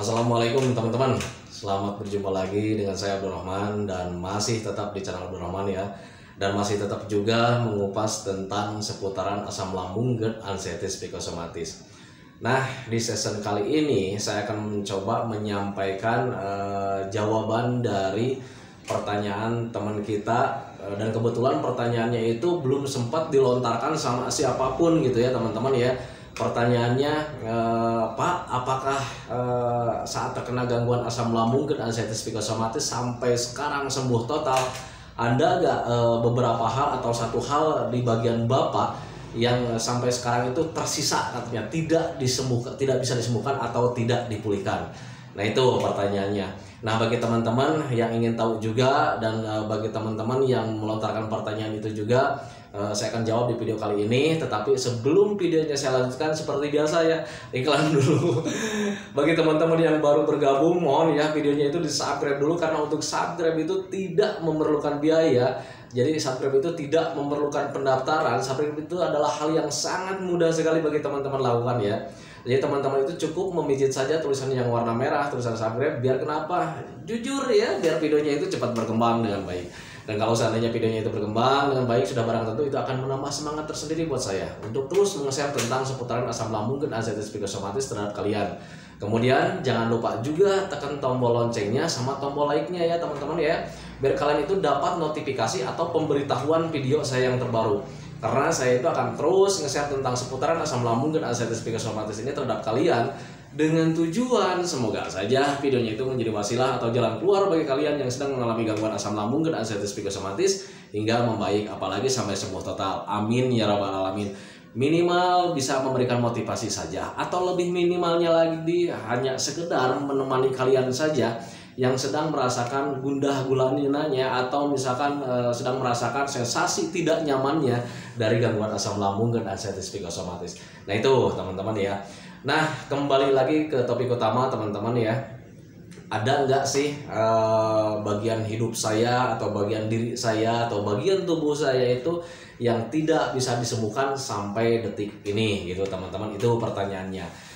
Assalamualaikum teman-teman, selamat berjumpa lagi dengan saya Abdurrahman dan masih tetap di channel Abdurrahman ya. Dan masih tetap juga mengupas tentang seputaran asam lambung, GERD, anxieties, psikosomatis. Nah, di season kali ini saya akan mencoba menyampaikan jawaban dari pertanyaan teman kita, dan kebetulan pertanyaannya itu belum sempat dilontarkan sama siapapun gitu ya teman-teman ya. Pertanyaannya, Pak, apakah saat terkena gangguan asam lambung, GERD, anxieties, psikosomatis sampai sekarang sembuh total? Ada nggak beberapa hal atau satu hal di bagian Bapak yang sampai sekarang itu tersisa katanya tidak bisa disembuhkan atau tidak dipulihkan? Nah, itu pertanyaannya. Nah, bagi teman-teman yang ingin tahu juga dan bagi teman-teman yang melontarkan pertanyaan itu juga, saya akan jawab di video kali ini. Tetapi sebelum videonya saya lanjutkan, seperti biasa ya, iklan dulu. Bagi teman-teman yang baru bergabung, mohon ya videonya itu di-subscribe dulu, karena untuk subscribe itu tidak memerlukan biaya. Jadi subscribe itu tidak memerlukan pendaftaran. Subscribe itu adalah hal yang sangat mudah sekali bagi teman-teman lakukan ya. Jadi teman-teman itu cukup memijit saja tulisan yang warna merah, tulisan subscribe. Biar kenapa? Jujur ya, biar videonya itu cepat berkembang dengan baik. Dan kalau seandainya videonya itu berkembang dengan baik, sudah barang tentu itu akan menambah semangat tersendiri buat saya untuk terus meng-share tentang seputaran asam lambung, GERD, anxieties, psikosomatis terhadap kalian. Kemudian jangan lupa juga tekan tombol loncengnya sama tombol like-nya ya teman-teman ya, biar kalian itu dapat notifikasi atau pemberitahuan video saya yang terbaru. Karena saya itu akan terus nge-share tentang seputaran asam lambung, GERD, anxieties, psikosomatis ini terhadap kalian, dengan tujuan semoga saja videonya itu menjadi wasilah atau jalan keluar bagi kalian yang sedang mengalami gangguan asam lambung, GERD, anxieties, psikosomatis hingga membaik, apalagi sampai sembuh total. Amin ya rabbal alamin. Minimal bisa memberikan motivasi saja, atau lebih minimalnya lagi hanya sekedar menemani kalian saja yang sedang merasakan gundah gulananya atau misalkan sedang merasakan sensasi tidak nyamannya dari gangguan asam lambung, GERD, anxieties, psikosomatis. Nah, itu teman-teman ya. Nah, kembali lagi ke topik utama teman-teman ya. Ada nggak sih bagian hidup saya atau bagian diri saya atau bagian tubuh saya itu yang tidak bisa disembuhkan sampai detik ini gitu teman-teman? Itu pertanyaannya.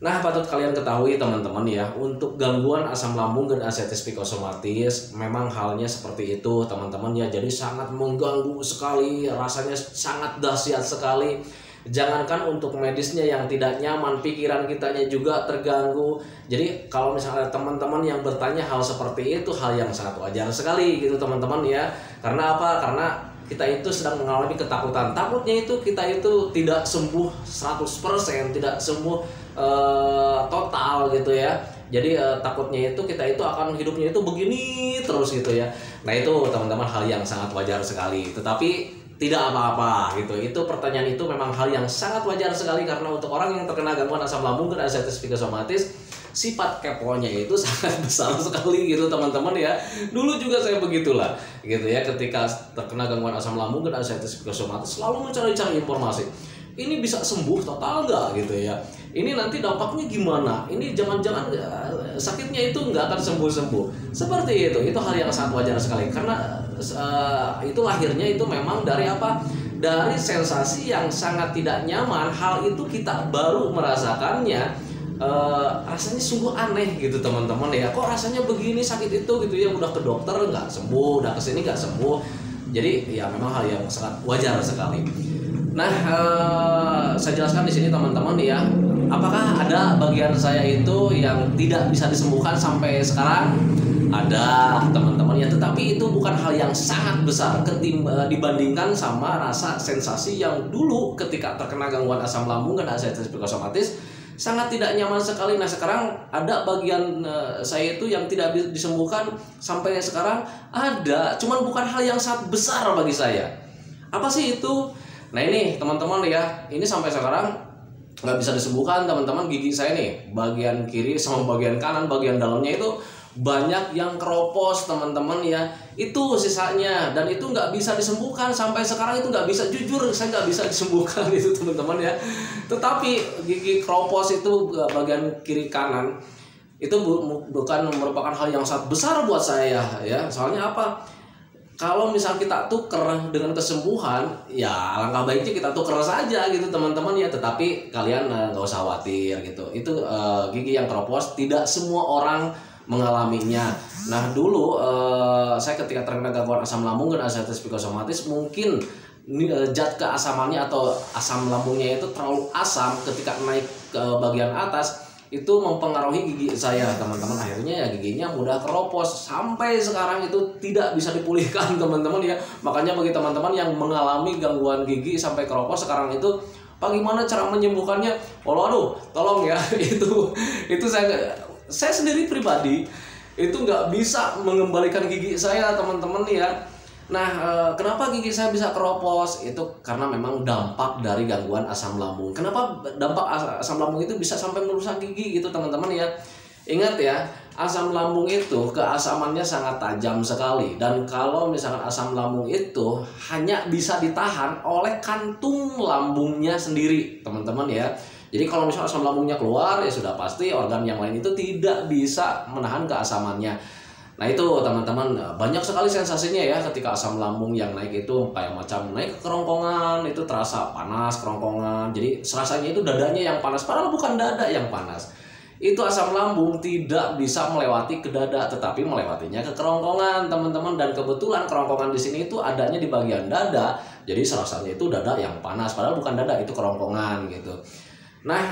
Nah, patut kalian ketahui teman-teman ya, untuk gangguan asam lambung, GERD, anxieties, psikosomatis memang halnya seperti itu teman-teman ya. Jadi sangat mengganggu sekali, rasanya sangat dahsyat sekali. Jangankan untuk medisnya yang tidak nyaman, pikiran kitanya juga terganggu. Jadi kalau misalnya teman-teman yang bertanya hal seperti itu, hal yang sangat wajar sekali gitu teman-teman ya. Karena apa? Karena kita itu sedang mengalami ketakutan. Takutnya itu kita itu tidak sembuh 100%, tidak sembuh total gitu ya. Jadi takutnya itu kita itu akan hidupnya itu begini terus gitu ya. Nah, itu teman-teman hal yang sangat wajar sekali. Tetapi tidak apa-apa gitu. Itu pertanyaan itu memang hal yang sangat wajar sekali, karena untuk orang yang terkena gangguan asam lambung, GERD, anxieties, psikosomatis, sifat keponya itu sangat besar sekali gitu teman-teman ya. Dulu juga saya begitulah gitu ya, ketika terkena gangguan asam lambung, GERD, anxieties, psikosomatis selalu mencari-cari informasi. Ini bisa sembuh total nggak gitu ya? Ini nanti dampaknya gimana? Ini jangan-jangan sakitnya itu nggak akan sembuh-sembuh. Seperti itu hal yang sangat wajar sekali, karena itu lahirnya itu memang dari apa? Dari sensasi yang sangat tidak nyaman. Hal itu kita baru merasakannya, rasanya sungguh aneh gitu teman-teman ya. Kok rasanya begini, sakit itu gitu ya, udah ke dokter nggak sembuh, udah kesini nggak sembuh. Jadi ya memang hal yang sangat wajar sekali. Nah, saya jelaskan di sini teman-teman ya, apakah ada bagian saya itu yang tidak bisa disembuhkan sampai sekarang? Ada teman-teman ya, tetapi itu bukan hal yang sangat besar dibandingkan sama rasa sensasi yang dulu ketika terkena gangguan asam lambung, GERD, anxieties, psikosomatis sangat tidak nyaman sekali. Nah, sekarang ada bagian saya itu yang tidak bisa disembuhkan sampai sekarang, ada, cuman bukan hal yang sangat besar bagi saya. Apa sih itu? Nah, ini teman-teman ya, ini sampai sekarang nggak bisa disembuhkan teman-teman. Gigi saya nih, bagian kiri sama bagian kanan, bagian dalamnya itu banyak yang keropos teman-teman ya. Itu sisanya, dan itu nggak bisa disembuhkan sampai sekarang. Itu nggak bisa, jujur saya nggak bisa disembuhkan itu teman-teman ya. Tetapi gigi keropos itu bagian kiri kanan itu bukan merupakan hal yang sangat besar buat saya ya. Soalnya apa? kalau misal kita tuker dengan kesembuhan, ya alangkah baiknya kita tuker saja gitu teman-teman ya. Tetapi kalian nggak usah khawatir gitu. Itu gigi yang keropos tidak semua orang mengalaminya. Nah dulu saya ketika terkena gangguan asam lambung dan ascites psikosomatis, mungkin zat keasamannya atau asam lambungnya itu terlalu asam ketika naik ke bagian atas, itu mempengaruhi gigi saya teman-teman. Akhirnya ya giginya mudah keropos sampai sekarang itu tidak bisa dipulihkan teman-teman ya. Makanya bagi teman-teman yang mengalami gangguan gigi sampai keropos sekarang itu, bagaimana cara menyembuhkannya? Aduh, tolong ya. itu saya sendiri pribadi itu nggak bisa mengembalikan gigi saya teman-teman ya. Nah, kenapa gigi saya bisa keropos? Itu karena memang dampak dari gangguan asam lambung. Kenapa dampak asam lambung itu bisa sampai merusak gigi gitu teman-teman ya? Ingat ya, asam lambung itu keasamannya sangat tajam sekali. Dan kalau misalkan asam lambung itu hanya bisa ditahan oleh kantung lambungnya sendiri teman-teman ya. Jadi kalau misalkan asam lambungnya keluar, ya sudah pasti organ yang lain itu tidak bisa menahan keasamannya. Nah itu teman-teman, banyak sekali sensasinya ya ketika asam lambung yang naik itu, kayak macam naik ke kerongkongan, itu terasa panas kerongkongan. Jadi serasanya itu dadanya yang panas, padahal bukan dada yang panas. Itu asam lambung tidak bisa melewati ke dada, tetapi melewatinya ke kerongkongan teman-teman. Dan kebetulan kerongkongan di sini itu adanya di bagian dada, jadi serasanya itu dada yang panas, padahal bukan dada, itu kerongkongan gitu. Nah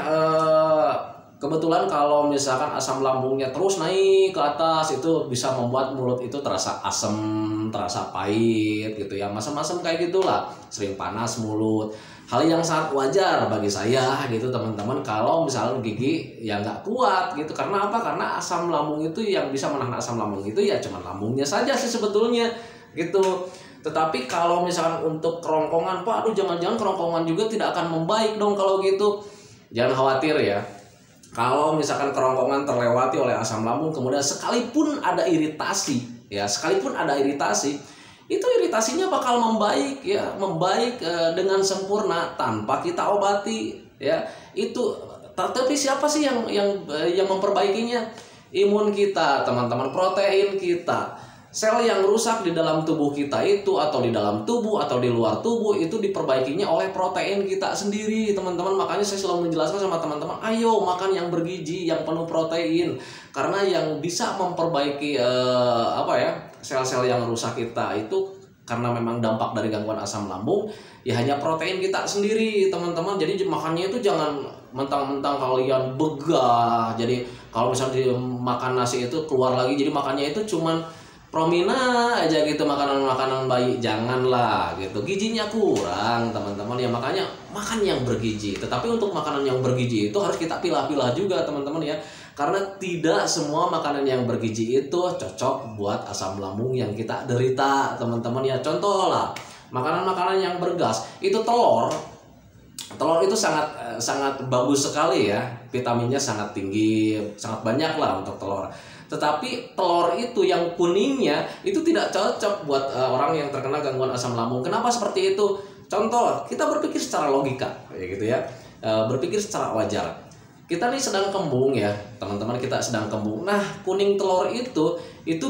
kebetulan kalau misalkan asam lambungnya terus naik ke atas, itu bisa membuat mulut itu terasa asam, terasa pahit gitu ya, masam-masam kayak gitulah, sering panas mulut. Hal yang sangat wajar bagi saya gitu teman-teman kalau misalnya gigi yang nggak kuat gitu. Karena apa? Karena asam lambung itu yang bisa menahan asam lambung itu ya cuma lambungnya saja sih sebetulnya gitu. Tetapi kalau misalkan untuk kerongkongan, Pak, aduh jangan-jangan kerongkongan juga tidak akan membaik dong kalau gitu. Jangan khawatir ya. Kalau misalkan kerongkongan terlewati oleh asam lambung, kemudian sekalipun ada iritasi, ya sekalipun ada iritasi, itu iritasinya bakal membaik ya, membaik dengan sempurna tanpa kita obati ya. Itu tapi siapa sih yang memperbaikinya? Imun kita, teman-teman, protein kita. Sel yang rusak di dalam tubuh kita itu, atau di dalam tubuh atau di luar tubuh, itu diperbaikinya oleh protein kita sendiri teman-teman. Makanya saya selalu menjelaskan sama teman-teman, ayo makan yang bergizi, yang penuh protein. Karena yang bisa memperbaiki sel-sel yang rusak kita itu, karena memang dampak dari gangguan asam lambung, ya hanya protein kita sendiri teman-teman. Jadi makannya itu jangan mentang-mentang kalian begah, jadi kalau misalnya makan nasi itu keluar lagi, jadi makannya itu cuman promina aja gitu, makanan-makanan bayi, janganlah gitu, gizinya kurang teman-teman ya. Makanya makan yang bergizi. Tetapi untuk makanan yang bergizi itu harus kita pilah-pilah juga teman-teman ya, karena tidak semua makanan yang bergizi itu cocok buat asam lambung yang kita derita teman-teman ya. Contoh lah, makanan-makanan yang bergas itu, telur itu sangat bagus sekali ya, vitaminnya sangat tinggi, sangat banyak lah untuk telur. Tetapi telur itu yang kuningnya itu tidak cocok buat orang yang terkena gangguan asam lambung. Kenapa seperti itu? Contoh, kita berpikir secara logika, ya gitu ya, berpikir secara wajar. Kita nih sedang kembung ya, teman-teman, kita sedang kembung. Nah, kuning telur itu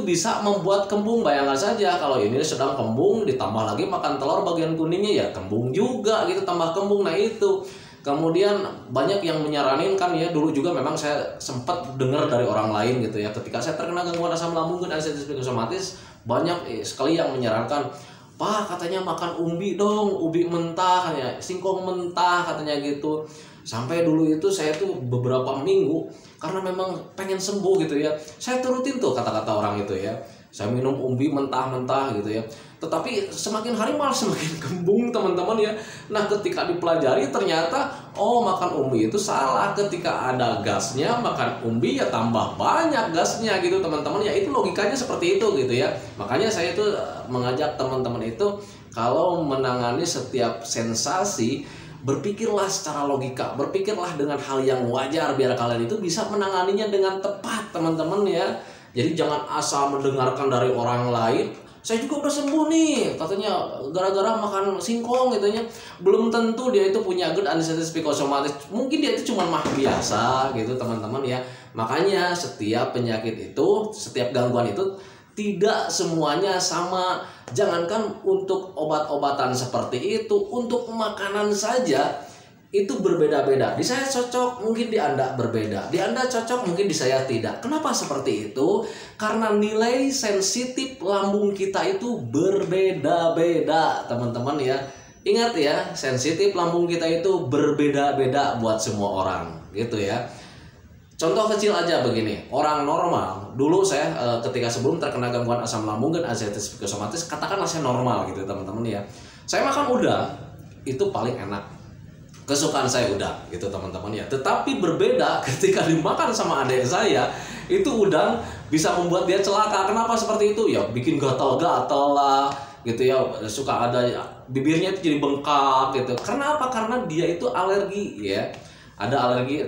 bisa membuat kembung. Bayangkan saja kalau ini sedang kembung, ditambah lagi makan telur bagian kuningnya, ya kembung juga gitu, tambah kembung. Nah itu. Kemudian banyak yang menyaranin kan ya, dulu juga memang saya sempat dengar dari orang lain gitu ya, ketika saya terkena gangguan asam lambung dan ascites psikosomatis, banyak sekali yang menyarankan, Pak, katanya makan umbi dong, ubi mentah ya, singkong mentah katanya gitu. Sampai dulu itu saya tuh beberapa minggu, karena memang pengen sembuh gitu ya, saya turutin tuh kata-kata orang itu ya, saya minum umbi mentah-mentah gitu ya. Tetapi semakin hari malah semakin kembung teman-teman ya. Nah ketika dipelajari ternyata, oh makan umbi itu salah. Ketika ada gasnya, makan umbi ya tambah banyak gasnya gitu teman-teman ya. Itu logikanya seperti itu gitu ya. Makanya saya itu mengajak teman-teman itu, kalau menangani setiap sensasi, berpikirlah secara logika, berpikirlah dengan hal yang wajar, biar kalian itu bisa menanganinya dengan tepat teman-teman ya. Jadi jangan asal mendengarkan dari orang lain, saya juga udah sembuh nih katanya gara-gara makan singkong gitu ya. Belum tentu dia itu punya GERD ascites psikosomatis, mungkin dia itu cuma mah biasa gitu teman-teman ya. Makanya setiap penyakit itu, setiap gangguan itu tidak semuanya sama. Jangankan untuk obat-obatan seperti itu, untuk makanan saja itu berbeda-beda. Di saya cocok, mungkin di Anda berbeda. Di Anda cocok, mungkin di saya tidak. Kenapa seperti itu? Karena nilai sensitif lambung kita itu berbeda-beda, teman-teman ya. Ingat ya, sensitif lambung kita itu berbeda-beda buat semua orang, gitu ya. Contoh kecil aja begini, orang normal, dulu saya ketika sebelum terkena gangguan asam lambung dan anxieties psikosomatis, katakanlah saya normal gitu teman-teman ya. Saya makan udang, itu paling enak. Kesukaan saya udang gitu teman-teman ya. Tetapi berbeda ketika dimakan sama adik saya, itu udang bisa membuat dia celaka. Kenapa seperti itu? Ya bikin gatal-gatal lah gitu ya, suka ada bibirnya itu jadi bengkak gitu. Karena apa? Karena dia itu alergi ya. Ada alergi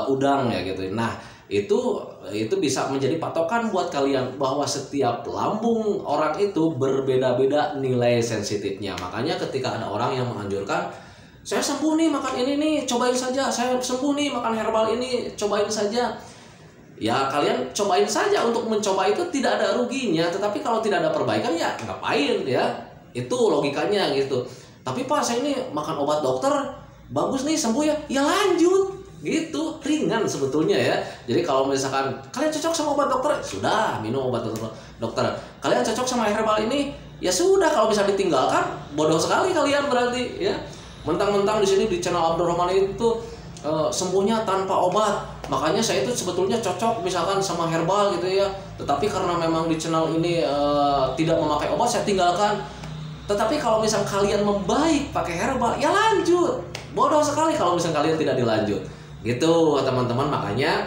udang ya gitu. Nah, itu bisa menjadi patokan buat kalian bahwa setiap lambung orang itu berbeda-beda nilai sensitifnya. Makanya ketika ada orang yang menganjurkan, saya sembuh nih makan ini nih, cobain saja. Saya sembuh nih makan herbal ini, cobain saja. Ya kalian cobain saja, untuk mencoba itu tidak ada ruginya. Tetapi kalau tidak ada perbaikan ya ngapain ya. Itu logikanya gitu. Tapi Pak, saya ini makan obat dokter bagus nih, sembuh ya, ya lanjut gitu, ringan sebetulnya ya. Jadi kalau misalkan kalian cocok sama obat dokter, sudah minum obat dokter. Kalian cocok sama herbal ini, ya sudah, kalau bisa ditinggalkan bodoh sekali kalian berarti ya. Mentang-mentang di sini di channel Abdurrahman itu sembuhnya tanpa obat. Makanya saya itu sebetulnya cocok misalkan sama herbal gitu ya. Tetapi karena memang di channel ini tidak memakai obat, saya tinggalkan. Tetapi kalau misal kalian membaik pakai herbal, ya lanjut. Bodoh sekali kalau misal kalian tidak dilanjut. Gitu teman-teman. Makanya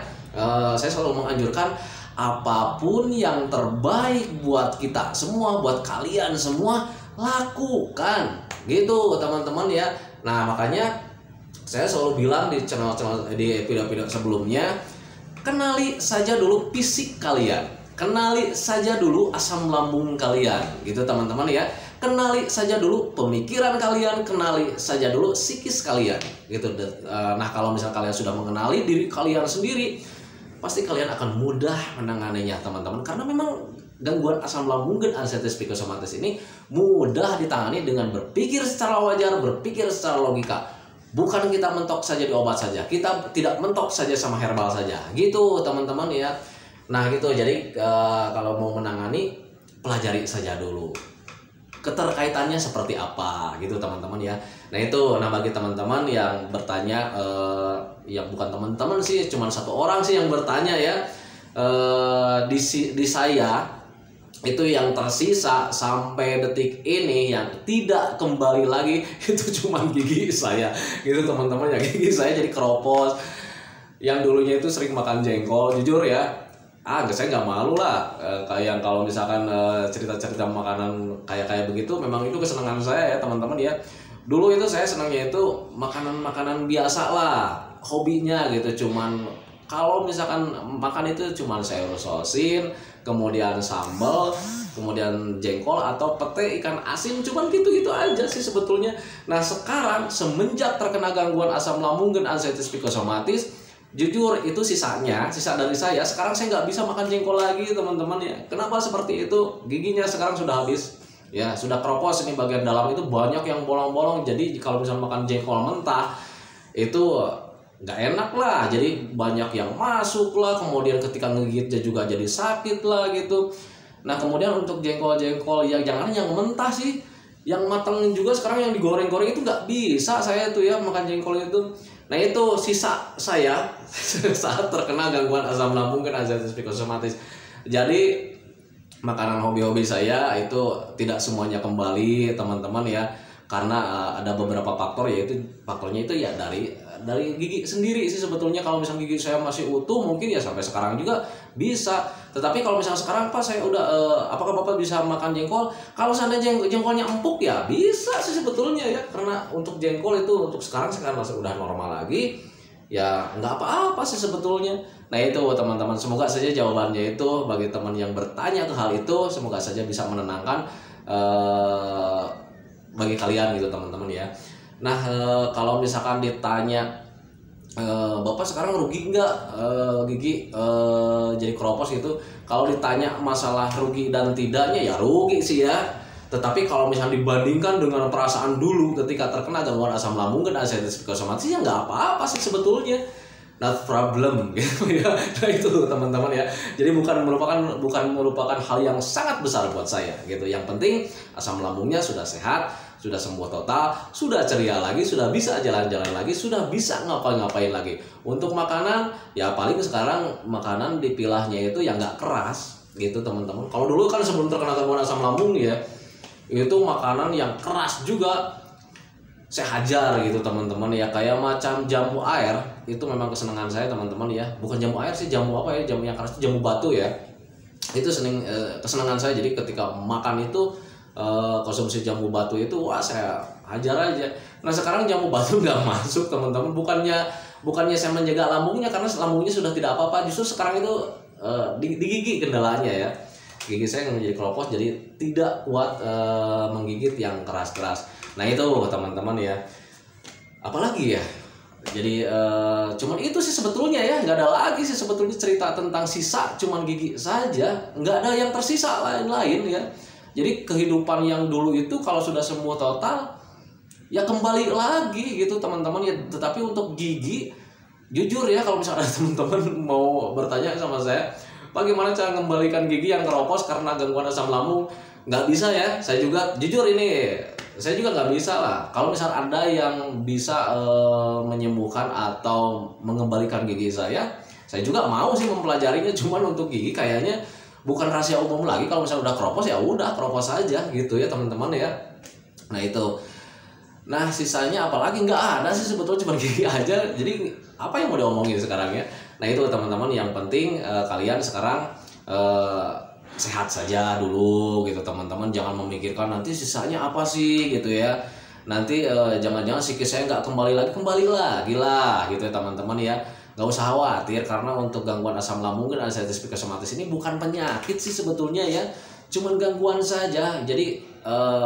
saya selalu menganjurkan apapun yang terbaik buat kita semua, buat kalian semua, lakukan. Gitu teman-teman ya. Nah makanya saya selalu bilang di channel-channel, di video-video sebelumnya, kenali saja dulu fisik kalian, kenali saja dulu asam lambung kalian, gitu teman-teman ya. Kenali saja dulu pemikiran kalian, kenali saja dulu psikis kalian, gitu. Nah kalau misal kalian sudah mengenali diri kalian sendiri, pasti kalian akan mudah menanganinya teman-teman. Karena memang gangguan asam lambung dan anxieties psikosomatis ini mudah ditangani dengan berpikir secara wajar, berpikir secara logika. Bukan kita mentok saja di obat saja, kita tidak mentok saja sama herbal saja, gitu teman-teman ya. Nah gitu, jadi kalau mau menangani, pelajari saja dulu keterkaitannya seperti apa, gitu teman-teman ya. Nah itu, nah bagi teman-teman yang bertanya, yang bukan teman-teman sih, cuma satu orang sih yang bertanya ya, di saya itu yang tersisa sampai detik ini yang tidak kembali lagi itu cuma gigi saya, gitu teman-teman ya. Gigi saya jadi keropos. Yang dulunya itu sering makan jengkol, jujur ya, saya nggak malu lah. Kayak kalau misalkan cerita-cerita makanan kayak begitu, memang itu kesenangan saya ya teman-teman ya. Dulu itu saya senangnya itu makanan-makanan biasa lah, hobinya gitu. Cuman kalau misalkan makan itu cuman sayur sosin, kemudian sambal, kemudian jengkol atau pete ikan asin, cuman gitu-gitu aja sih sebetulnya. Nah sekarang semenjak terkena gangguan asam lambung dan anxieties psikosomatis, jujur itu sisa dari saya. Sekarang saya nggak bisa makan jengkol lagi teman-teman ya. Kenapa seperti itu? Giginya sekarang sudah habis ya, sudah keropos. Ini bagian dalam itu banyak yang bolong-bolong. Jadi kalau misalnya makan jengkol mentah itu nggak enak lah, jadi banyak yang masuk lah, kemudian ketika ngegigitnya juga jadi sakit lah gitu. Nah kemudian untuk jengkol-jengkol ya jangan yang mentah sih, yang matang juga sekarang, yang digoreng-goreng itu nggak bisa saya tuh ya makan jengkol itu. Nah itu sisa saya saat terkena gangguan asam lambung dan anxieties psikosomatis. Jadi makanan hobi-hobi saya itu tidak semuanya kembali teman-teman ya, karena ada beberapa faktor, yaitu faktornya itu ya dari gigi sendiri sih sebetulnya. Kalau misalnya gigi saya masih utuh mungkin ya sampai sekarang juga bisa. Tetapi kalau misalnya sekarang Pak saya udah apakah Bapak bisa makan jengkol? Kalau seandainya jengkolnya empuk ya bisa sih sebetulnya ya, karena untuk jengkol itu untuk sekarang masih udah normal lagi ya, nggak apa-apa sih sebetulnya. Nah itu teman-teman, semoga saja jawabannya itu bagi teman yang bertanya ke hal itu, semoga saja bisa menenangkan bagi kalian gitu teman-teman ya. Nah kalau misalkan ditanya Bapak sekarang rugi nggak gigi jadi keropos gitu? Kalau ditanya masalah rugi dan tidaknya ya rugi sih ya. Tetapi kalau misalnya dibandingkan dengan perasaan dulu ketika terkena gangguan asam lambung dan ascites psikosomatis ya nggak apa-apa sih sebetulnya. Not problem gitu ya. Nah itu teman-teman ya. Jadi bukan merupakan hal yang sangat besar buat saya gitu. Yang penting asam lambungnya sudah sehat, sudah sembuh total, sudah ceria lagi, sudah bisa jalan-jalan lagi, sudah bisa ngapain-ngapain lagi. Untuk makanan ya paling sekarang makanan dipilahnya itu yang nggak keras gitu teman-teman. Kalau dulu kan sebelum terkena gangguan asam lambung ya itu makanan yang keras juga saya hajar gitu teman-teman ya, kayak macam jamu air itu memang kesenangan saya teman-teman ya. Bukan jamu air sih, jamu apa ya, jamu yang keras itu jamu batu ya, itu kesenangan saya. Jadi ketika makan itu konsumsi jamu batu itu wah saya hajar aja. Nah sekarang jamu batu nggak masuk teman-teman, bukannya saya menjaga lambungnya karena lambungnya sudah tidak apa-apa, justru sekarang itu di gigi kendalanya ya. Gigi saya yang menjadi keropos jadi tidak kuat menggigit yang keras-keras. Nah itu teman-teman ya. Apalagi ya. Jadi cuman itu sih sebetulnya ya, nggak ada lagi sih sebetulnya cerita tentang sisa cuman gigi saja, nggak ada yang tersisa lain-lain ya. Jadi kehidupan yang dulu itu kalau sudah sembuh total ya kembali lagi gitu teman-teman ya. Tetapi untuk gigi jujur ya, kalau misalnya teman-teman mau bertanya sama saya bagaimana cara mengembalikan gigi yang keropos karena gangguan asam lambung, nggak bisa ya. Saya juga jujur ini, saya juga nggak bisa lah. Kalau misal ada yang bisa menyembuhkan atau mengembalikan gigi saya juga mau sih mempelajarinya. Cuman untuk gigi kayaknya bukan rahasia umum lagi. Kalau misal udah keropos ya udah keropos saja gitu ya teman-teman ya. Nah itu. Nah sisanya apalagi nggak ada sih sebetulnya, cuma gigi aja. Jadi apa yang mau diomongin sekarang ya. Nah itu teman-teman, yang penting kalian sekarang sehat saja dulu gitu teman-teman. Jangan memikirkan nanti sisanya apa sih gitu ya. Nanti jangan-jangan psikis saya nggak kembali lagi lah gitu ya teman-teman ya. Nggak usah khawatir, karena untuk gangguan asam lambung dan ascites psikosomatis ini bukan penyakit sih sebetulnya ya, cuman gangguan saja. Jadi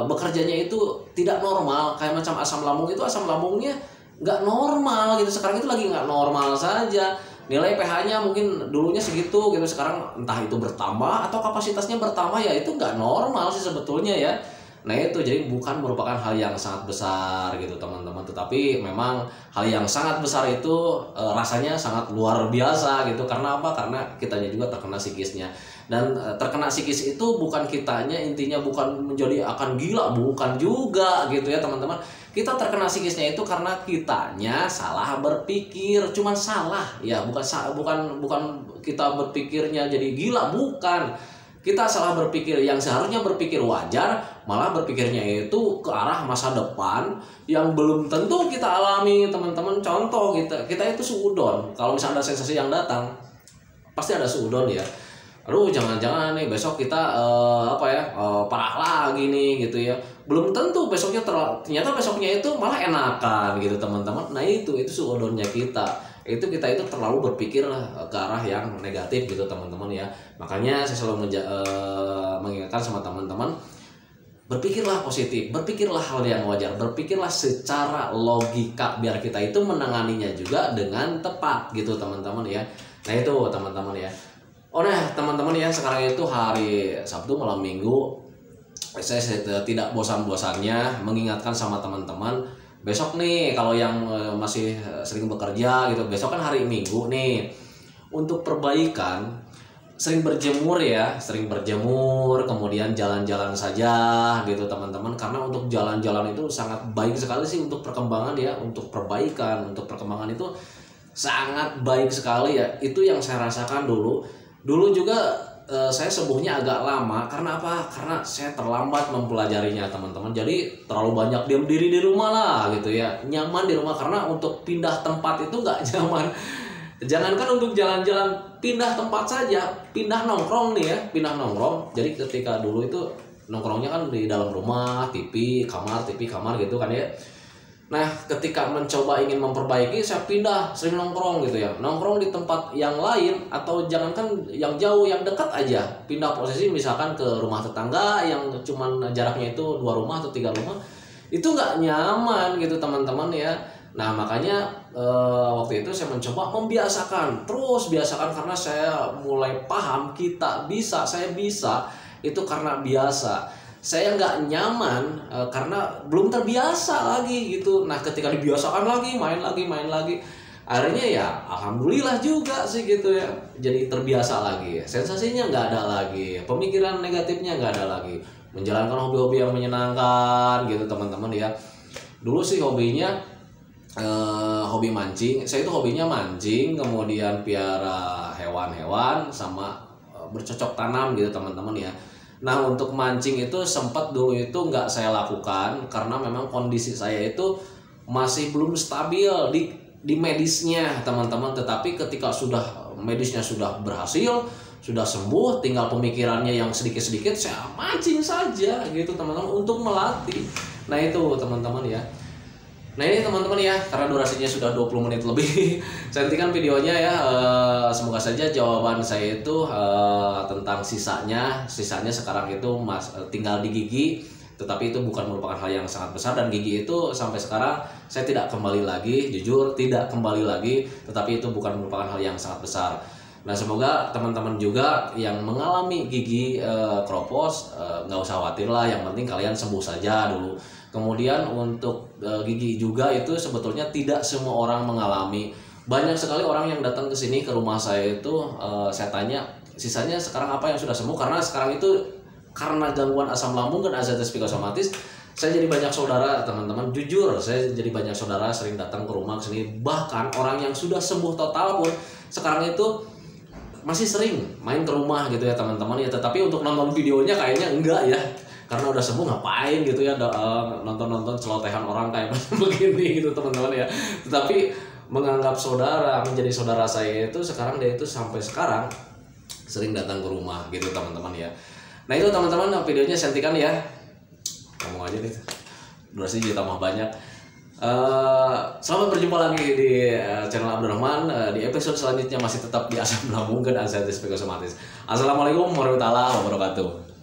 bekerjanya itu tidak normal, kayak macam asam lambung itu asam lambungnya nggak normal gitu. Sekarang itu lagi nggak normal saja. Nilai pH-nya mungkin dulunya segitu gitu, sekarang entah itu bertambah atau kapasitasnya bertambah, ya itu nggak normal sih sebetulnya ya. Nah itu jadi bukan merupakan hal yang sangat besar gitu teman-teman, tetapi memang hal yang sangat besar itu rasanya sangat luar biasa gitu. Karena apa? Karena kitanya juga terkena psikisnya. Dan terkena psikis itu bukan kitanya, intinya bukan menjadi akan gila, bukan juga gitu ya teman-teman. Kita terkena psikisnya itu karena kitanya salah berpikir, cuman salah ya, bukan kita berpikirnya jadi gila, bukan. Kita salah berpikir, yang seharusnya berpikir wajar malah berpikirnya itu ke arah masa depan yang belum tentu kita alami teman-teman. Contoh, kita itu suudon, kalau misalnya ada sensasi yang datang pasti ada suudon ya. Aduh jangan-jangan nih besok kita parah lagi nih gitu ya. Belum tentu besoknya ternyata besoknya itu malah enakan gitu teman-teman. Nah itu suudonnya kita. Kita itu terlalu berpikir ke arah yang negatif gitu teman-teman ya. Makanya saya selalu mengingatkan sama teman-teman, berpikirlah positif, berpikirlah hal yang wajar, berpikirlah secara logika biar kita itu menanganinya juga dengan tepat gitu teman-teman ya. Nah itu teman-teman ya. Oh nah teman-teman ya, sekarang itu hari Sabtu malam Minggu, saya tidak bosan-bosannya mengingatkan sama teman-teman, besok nih kalau yang masih sering bekerja gitu, besok kan hari Minggu nih, untuk perbaikan sering berjemur ya, kemudian jalan-jalan saja gitu teman-teman. Karena untuk jalan-jalan itu sangat baik sekali sih untuk perkembangan ya, untuk perbaikan, untuk perkembangan itu sangat baik sekali ya. Itu yang saya rasakan dulu juga. Saya sembuhnya agak lama karena apa? Karena saya terlambat mempelajarinya teman-teman. Jadi terlalu banyak diam diri di rumah lah gitu ya, nyaman di rumah. Karena untuk pindah tempat itu nggak nyaman. Jangankan untuk jalan-jalan, pindah tempat saja, pindah nongkrong nih ya, pindah nongkrong. Jadi ketika dulu itu nongkrongnya kan di dalam rumah, TV kamar gitu kan ya. Nah ketika mencoba ingin memperbaiki, saya pindah, sering nongkrong gitu ya, nongkrong di tempat yang lain, atau jangankan yang jauh, yang dekat aja, pindah posisi misalkan ke rumah tetangga yang cuman jaraknya itu 2 rumah atau 3 rumah, itu nggak nyaman gitu teman-teman ya. Nah makanya waktu itu saya mencoba membiasakan, terus biasakan, karena saya mulai paham saya bisa itu karena biasa. Saya nggak nyaman karena belum terbiasa lagi gitu. Nah ketika dibiasakan lagi, main lagi, akhirnya ya alhamdulillah juga sih gitu ya, jadi terbiasa lagi, sensasinya nggak ada lagi, pemikiran negatifnya nggak ada lagi, menjalankan hobi-hobi yang menyenangkan gitu teman-teman ya. Dulu sih hobinya hobi mancing. Saya itu hobinya mancing, kemudian piara hewan-hewan, sama bercocok tanam gitu teman-teman ya. Nah untuk mancing itu sempat dulu itu nggak saya lakukan karena memang kondisi saya itu masih belum stabil di medisnya teman-teman. Tetapi ketika medisnya sudah berhasil, sudah sembuh, tinggal pemikirannya yang sedikit-sedikit, saya mancing saja gitu teman-teman untuk melatih. Nah itu teman-teman ya. Nah ini teman-teman ya, karena durasinya sudah 20 menit lebih, saya hentikan videonya ya. Semoga saja jawaban saya itu tentang sisanya sekarang itu tinggal di gigi, tetapi itu bukan merupakan hal yang sangat besar, dan gigi itu sampai sekarang saya tidak kembali lagi, jujur tidak kembali lagi, tetapi itu bukan merupakan hal yang sangat besar. Nah semoga teman-teman juga yang mengalami gigi kropos nggak usah khawatir lah, yang penting kalian sembuh saja dulu. Kemudian untuk gigi juga itu sebetulnya tidak semua orang mengalami. Banyak sekali orang yang datang ke sini, ke rumah saya itu, saya tanya sisanya sekarang apa yang sudah sembuh, karena sekarang itu karena gangguan asam lambung dan azantes psikosomatis, saya jadi banyak saudara teman-teman. Jujur saya jadi banyak saudara sering datang ke rumah sini, bahkan orang yang sudah sembuh total pun sekarang itu masih sering main ke rumah gitu ya teman-teman ya. Tetapi untuk nonton videonya kayaknya enggak ya, karena udah sembuh ngapain gitu ya nonton celotehan orang kayak begini gitu teman-teman ya. Tetapi menganggap saudara, menjadi saudara saya itu sekarang, dia itu sampai sekarang sering datang ke rumah gitu teman-teman ya. Nah itu teman-teman, videonya sentikan ya, ngomong aja nih durasi jadi tambah banyak. Selamat berjumpa lagi di channel Abdurrahman. Di episode selanjutnya masih tetap di asam lambung dan azantes psikosomatis. Assalamualaikum warahmatullahi wabarakatuh.